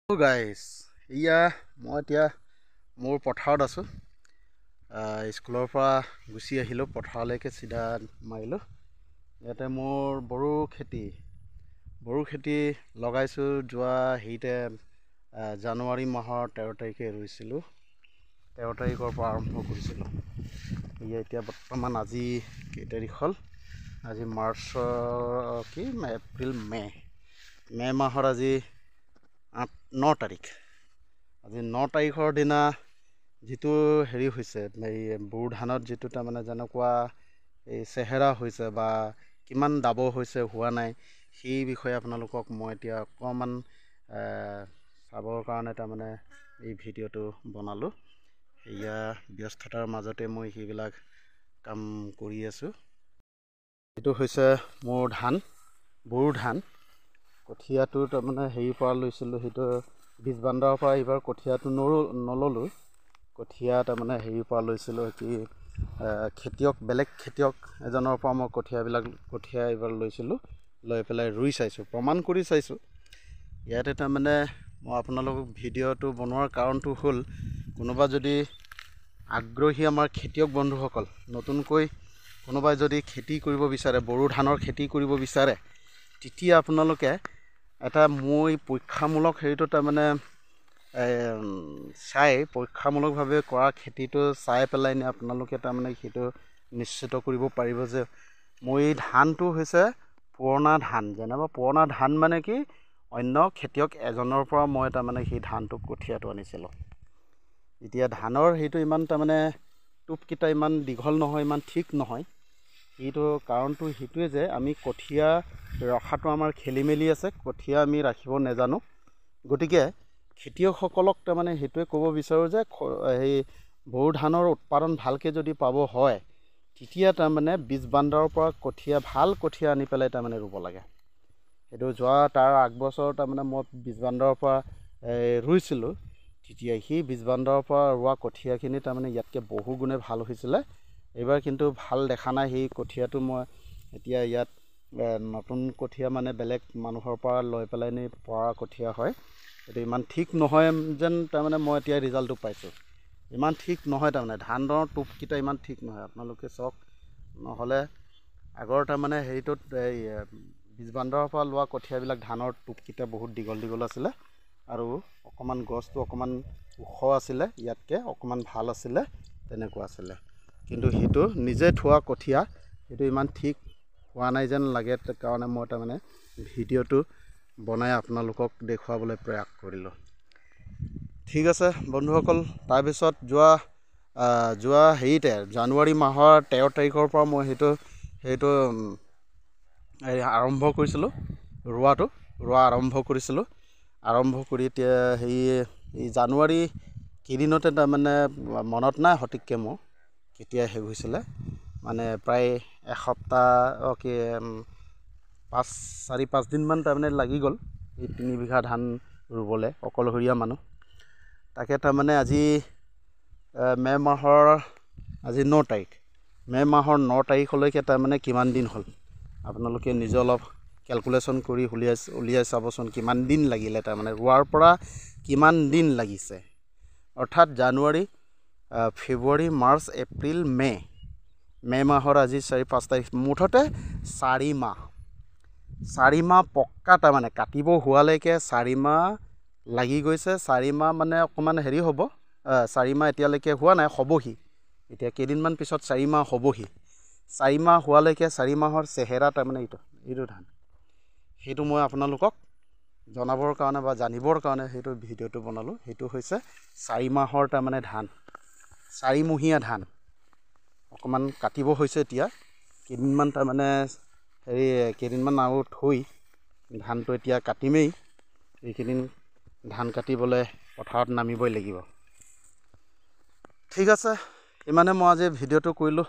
Hello guys, মই এতিয়া মোৰ পথাৰত আছোঁ। স্কুলৰ পৰা গুচি আহিলোঁ, পথাৰলৈকে চিধা মাৰিলোঁ। ইয়াতে মোৰ বড়ো খেতি লগাইছোঁ। যোৱা জানুৱাৰী মাহৰ 13 তাৰিখে ৰুইছিলোঁ। 13 তাৰিখৰ পৰা আৰম্ভ কৰিছিলোঁ। এতিয়া বৰ্তমান আজি কেই তাৰিখ হ'ল? আজি এপ্ৰিল মে মাহৰ আজি 9 তাৰিখ। আজি 9 তাৰিখৰ দিনা যিটো হেৰি হৈছে, এই বড়ো ধানত যিটো তাৰমানে যেনেকুৱা এই চেহেৰা হৈছে বা কিমান ডাবৰ হৈছে হোৱা নাই, সেই বিষয়ে আপোনালোকক মই এতিয়া অকণমান চাবৰ কাৰণে তাৰমানে এই ভিডিঅ'টো বনালোঁ। ব্যস্ততাৰ মাজতে মই সেইবিলাক কাম কৰি আছোঁ। এইটো হৈছে মোৰ ধান, বড়ো ধান। কঠীয়াটো তাৰমানে হেৰিৰ পৰা লৈছিলোঁ, সেইটো বীজ বান্দাৰৰ পৰা। এইবাৰ কঠীয়াটো নললোঁ, কঠীয়া তাৰমানে হেৰিৰ পৰা লৈছিলোঁ। বেলেগ খেতিয়ক এজনৰ পৰা মই কঠীয়া এইবাৰ লৈছিলোঁ। লৈ পেলাই ৰুই চাইছোঁ, প্ৰমাণ কৰি চাইছোঁ। ইয়াতে তাৰমানে মই আপোনালোকক ভিডিঅ'টো বনোৱাৰ কাৰণটো হ'ল, কোনোবা যদি আগ্ৰহী আমাৰ খেতিয়ক বন্ধুসকল, নতুনকৈ কোনোবাই যদি খেতি কৰিব বিচাৰে, বড়ো ধানৰ খেতি কৰিব বিচাৰে, তেতিয়া আপোনালোকে এটা মই পৰীক্ষামূলক হেৰিটো তাৰমানে পৰীক্ষামূলকভাৱে কৰা খেতিটো চাই পেলাই আপোনালোকে তাৰমানে সেইটো নিশ্চিত কৰিব পাৰিব যে মোৰ এই ধানটো হৈছে পুৰণা ধান। যেনিবা পুৰণা ধান মানে কি, অন্য খেতিয়ক এজনৰ পৰা মই তাৰমানে সেই ধানটো কঠীয়াটো আনিছিলোঁ। এতিয়া ধানৰ সেইটো ইমান তাৰমানে টোপকেইটা ইমান দীঘল নহয়, ইমান ঠিক নহয়। সেইটো কাৰণটো সেইটোৱে যে আমি কঠীয়া ৰখাটো আমাৰ খেলি মেলি আছে, কঠীয়া আমি ৰাখিব নাজানো। গতিকে খেতিয়কসকলক তাৰমানে সেইটোৱে ক'ব বিচাৰোঁ যে সেই বড়ো ধানৰ উৎপাদন ভালকৈ যদি পাব হয়, তেতিয়া তাৰমানে বীজ বান্দাৰৰ পৰা ভাল কঠীয়া আনি পেলাই তাৰমানে ৰুব লাগে। সেইটো তাৰ আগবছৰ তাৰমানে মই বীজ বান্দাৰৰ পৰা ৰুইছিলোঁ। তেতিয়া সেই বীজ বান্দাৰৰ পৰা ৰোৱা কঠীয়াখিনি তাৰমানে ইয়াতকৈ বহু গুণে ভাল হৈছিলে। এইবাৰ কিন্তু ভাল দেখা নাই সেই কঠীয়াটো। মই এতিয়া ইয়াত নতুন কঠীয়া মানে বেলেগ মানুহৰ পৰা লৈ পেলাই পৰা কঠীয়া হয়। এইটো ইমান ঠিক নহয় যেন তাৰমানে মই এতিয়া ৰিজাল্টটো পাইছোঁ। ইমান ঠিক নহয়, তাৰমানে ধানৰ টোপকেইটা ইমান ঠিক নহয়। আপোনালোকে চাওক, নহ'লে আগৰ তাৰমানে হেৰিটোত এই বীজ বান্দাৰৰ পৰা লোৱা কঠীয়াবিলাক ধানৰ টোপকেইটা বহুত দীঘল দীঘল আছিলে, আৰু অকণমান গছটো অকণমান ওখ আছিলে, ইয়াতকৈ অকণমান ভাল আছিলে, তেনেকুৱা আছিলে। কিন্তু সেইটো নিজে থোৱা কঠীয়া, সেইটো ইমান ঠিক হোৱা নাই যেন লাগে, কাৰণে মই তাৰমানে ভিডিঅ'টো বনাই আপোনালোকক দেখুৱাবলৈ প্ৰয়াস কৰিলোঁ। ঠিক আছে বন্ধুসকল, তাৰপিছত যোৱা জানুৱাৰী মাহৰ 13 তাৰিখৰ পৰা মই সেইটো আৰম্ভ কৰিছিলোঁ, ৰোৱা আৰম্ভ কৰিছিলোঁ। আৰম্ভ কৰি এতিয়া এই জানুৱাৰী কেইদিনতে তাৰমানে মনত নাই সঠিককৈ মোৰ কেতিয়া শেষ হৈছিলে, মানে প্ৰায় এসপ্তাহ 4-5 দিনমান তাৰমানে লাগি গ'ল এই 3 বিঘা ধান ৰুবলৈ, অকলশৰীয়া মানুহ। তাকে তাৰমানে আজি মে' মাহৰ 9 তাৰিখ। মে' মাহৰ 9 তাৰিখলৈকে তাৰমানে কিমান দিন হ'ল আপোনালোকে নিজে অলপ কেলকুলেশ্যন কৰি উলিয়াই চাবচোন, কিমান দিন লাগিলে, তাৰমানে ৰোৱাৰ পৰা কিমান দিন লাগিছে। অৰ্থাৎ জানুৱাৰী, ফেব্ৰুৱাৰী, মাৰ্চ, এপ্ৰিল, মে' মাহৰ আজি 4-5 তাৰিখ, মুঠতে 4 মাহ। 4 মাহ পক্কা, তাৰমানে কাটিব হোৱালৈকে 4 মাহ লাগি গৈছে। 4 মাহ মানে অকণমান হেৰি হ'ব, 4 মাহ এতিয়ালৈকে হোৱা নাই, হ'বহি। এতিয়া কেইদিনমান পিছত 4 মাহ হ'বহি। 4 মাহ হোৱালৈকে 4 মাহৰ চেহেৰা তাৰমানে এইটো ধান। সেইটো মই আপোনালোকক জনাবৰ কাৰণে বা জানিবৰ কাৰণে সেইটো ভিডিঅ'টো বনালোঁ। সেইটো হৈছে 4 মাহৰ তাৰমানে ধান, 4মহীয়া ধান। অকণমান কাটিব হৈছে এতিয়া, কেইদিনমান তাৰমানে কেইদিনমান আৰু থৈ ধানটো এতিয়া কাটিমেই। এইকেইদিন ধান কাটিবলৈ পথাৰত নামিবই লাগিব। ঠিক আছে, ইমানে মই আজি ভিডিঅ'টো কৰিলোঁ।